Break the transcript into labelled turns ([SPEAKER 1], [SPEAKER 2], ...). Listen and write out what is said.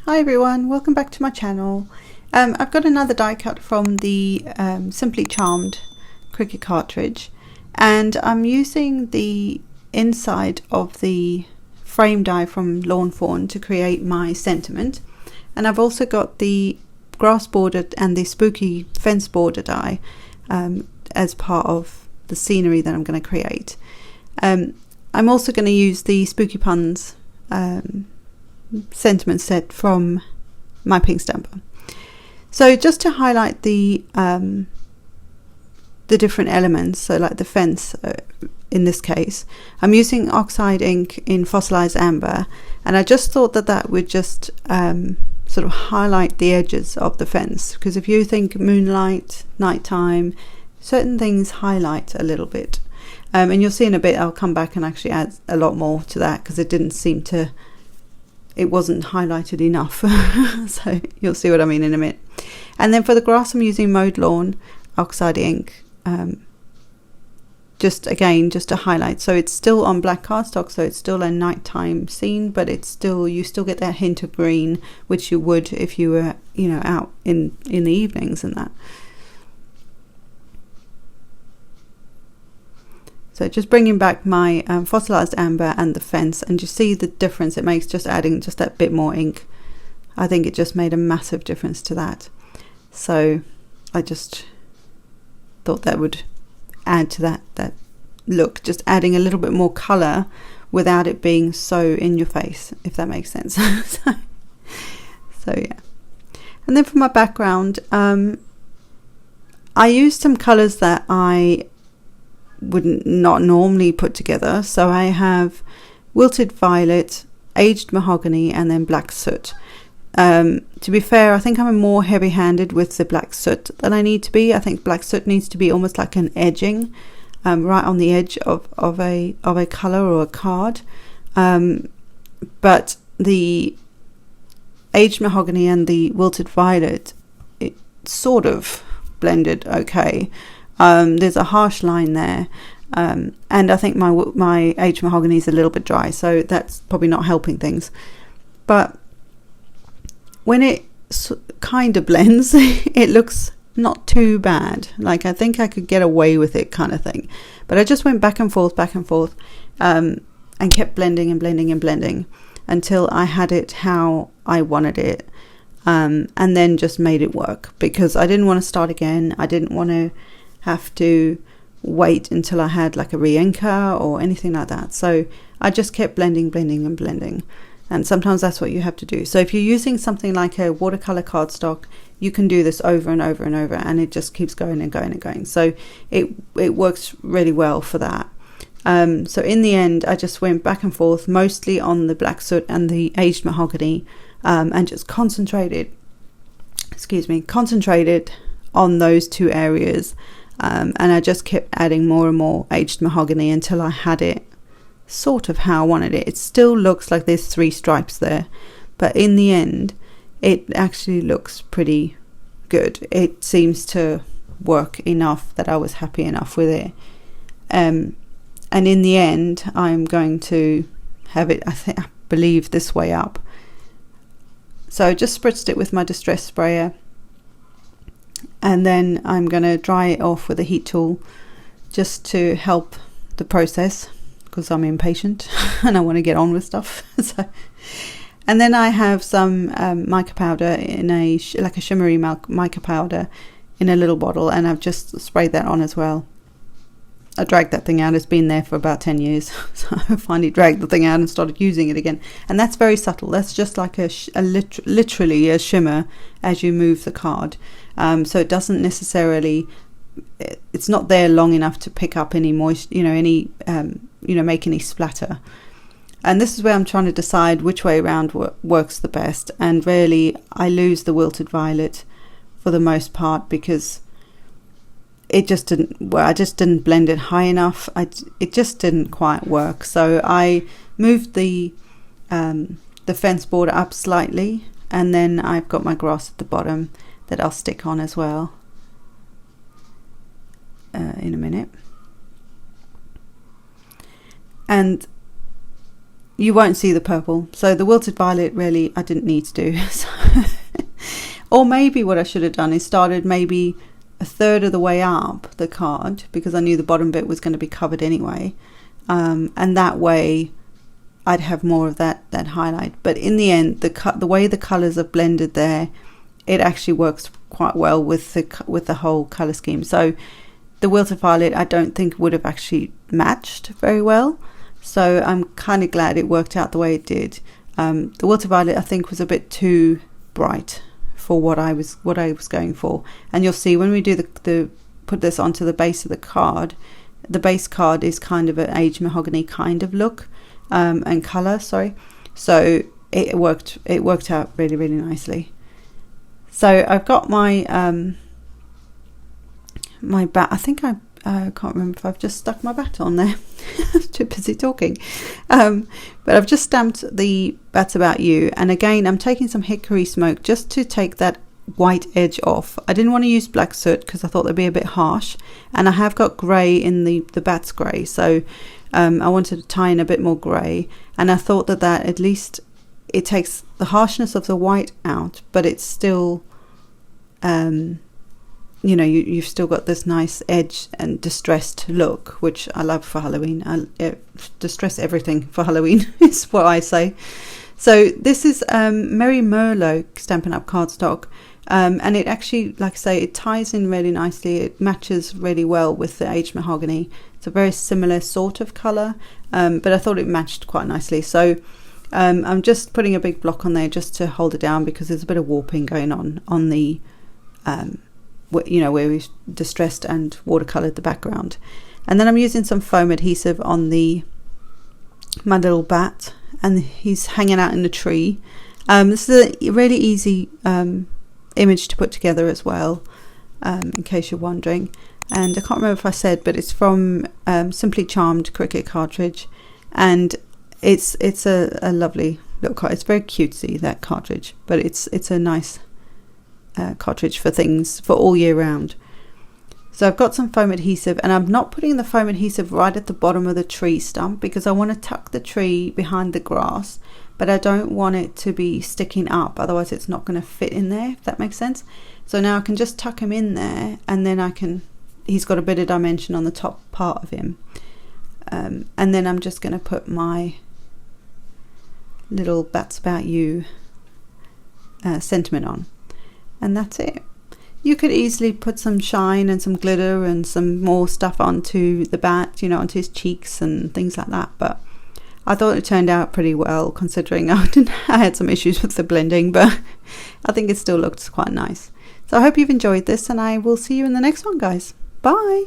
[SPEAKER 1] Hi everyone, welcome back to my channel. I've got another die cut from the Simply Charmed Cricut cartridge, and I'm using the inside of the frame die from Lawn Fawn to create my sentiment, and I've also got the grass border and the spooky fence border die as part of the scenery that I'm going to create. I'm also going to use the Spooky Puns sentiment set from my pink stamper. So just to highlight the different elements, so like the fence in this case, I'm using oxide ink in fossilized amber, and I just thought that that would just sort of highlight the edges of the fence, because if you think moonlight, nighttime, certain things highlight a little bit, and you'll see in a bit I'll come back and actually add a lot more to that, because it didn't seem to, it wasn't highlighted enough. So you'll see what I mean in a minute. And then for the grass I'm using Mowed Lawn oxide ink, just to highlight. So it's still on black cardstock, so it's still a nighttime scene, but it's still, you still get that hint of green, which you would if you were, you know, out in the evenings and that. So just bringing back my fossilized amber and the fence, and you see the difference it makes just adding just that bit more ink. I think it just made a massive difference to that. So I just thought that would add to that look, just adding a little bit more color without it being so in your face, if that makes sense. so yeah. And then for my background, I used some colors that I would not normally put together. So I have wilted violet, aged mahogany, and then black soot. To be fair, I think I'm more heavy-handed with the black soot than I need to be. I think black soot needs to be almost like an edging, right on the edge of a color or a card. But the aged mahogany and the wilted violet, it sort of blended okay. There's a harsh line there, and I think my aged mahogany is a little bit dry, so that's probably not helping things. But when it kind of blends, it looks not too bad. Like, I think I could get away with it, kind of thing. But I just went back and forth, and kept blending and blending and blending until I had it how I wanted it, and then just made it work, because I didn't want to start again. I didn't want to have to wait until I had like a re-inker or anything like that. So I just kept blending and blending. And sometimes that's what you have to do. So if you're using something like a watercolor cardstock, you can do this over and over and over, and it just keeps going and going and going. So it works really well for that. So in the end, I just went back and forth, mostly on the black soot and the aged mahogany, and just concentrated on those two areas. And I just kept adding more and more aged mahogany until I had it sort of how I wanted it. It still looks like there's 3 stripes there, but in the end it actually looks pretty good. It seems to work enough that I was happy enough with it. And in the end I'm going to have it, I believe, this way up. So I just spritzed it with my distress sprayer, and then I'm going to dry it off with a heat tool just to help the process, because I'm impatient and I want to get on with stuff. And then I have some mica powder in like a shimmery mica powder in a little bottle, and I've just sprayed that on as well. I dragged that thing out. It's been there for about 10 years. So I finally dragged the thing out and started using it again. And that's very subtle. That's just like literally a shimmer as you move the card. So it doesn't necessarily, it's not there long enough to pick up any moisture, make any splatter. And this is where I'm trying to decide which way around works the best. And really, I lose the wilted violet for the most part, because it just didn't, well, I just didn't blend it high enough. It just didn't quite work. So I moved the fence border up slightly, and then I've got my grass at the bottom that I'll stick on as well in a minute. And you won't see the purple. So the wilted violet really I didn't need to do. So or maybe what I should have done is started maybe a third of the way up the card, because I knew the bottom bit was going to be covered anyway, and that way I'd have more of that highlight. But in the end, the way the colors are blended there, it actually works quite well with the whole color scheme. So the wilted violet I don't think would have actually matched very well, so I'm kind of glad it worked out the way it did. The wilted violet I think was a bit too bright for what I was going for, and you'll see when we do put this onto the base of the card, the base card is kind of an aged mahogany kind of look and color, sorry. So it worked out really, really nicely. So I've got my my bat. I think I can't remember if I've just stuck my bat on there. I was too busy talking. But I've just stamped the That's About You, and again I'm taking some hickory smoke just to take that white edge off. I didn't want to use black soot because I thought they'd be a bit harsh, and I have got grey in the bat's grey, so I wanted to tie in a bit more grey, and I thought that at least it takes the harshness of the white out, but it's still you know, you've still got this nice edge and distressed look, which I love for Halloween. I distress everything for Halloween is what I say. So this is Merry Merlot Stampin' Up! Cardstock, and it actually, like I say, it ties in really nicely. It matches really well with the aged mahogany. It's a very similar sort of colour, but I thought it matched quite nicely. So I'm just putting a big block on there just to hold it down, because there's a bit of warping going on the you know, where we've distressed and watercolored the background. And then I'm using some foam adhesive on my little bat, and he's hanging out in the tree. This is a really easy image to put together as well, in case you're wondering. And I can't remember if I said, but it's from Simply Charmed Cricut cartridge, and it's a lovely little card. It's very cutesy, that cartridge, but it's a nice cartridge for things for all year round. So I've got some foam adhesive, and I'm not putting the foam adhesive right at the bottom of the tree stump because I want to tuck the tree behind the grass, but I don't want it to be sticking up, otherwise it's not going to fit in there, if that makes sense. So now I can just tuck him in there, and then he's got a bit of dimension on the top part of him, and then I'm just going to put my little That's About You sentiment on. And that's it. You could easily put some shine and some glitter and some more stuff onto the bat, you know, onto his cheeks and things like that. But I thought it turned out pretty well, considering I had some issues with the blending, but I think it still looked quite nice. So I hope you've enjoyed this, and I will see you in the next one, guys. Bye.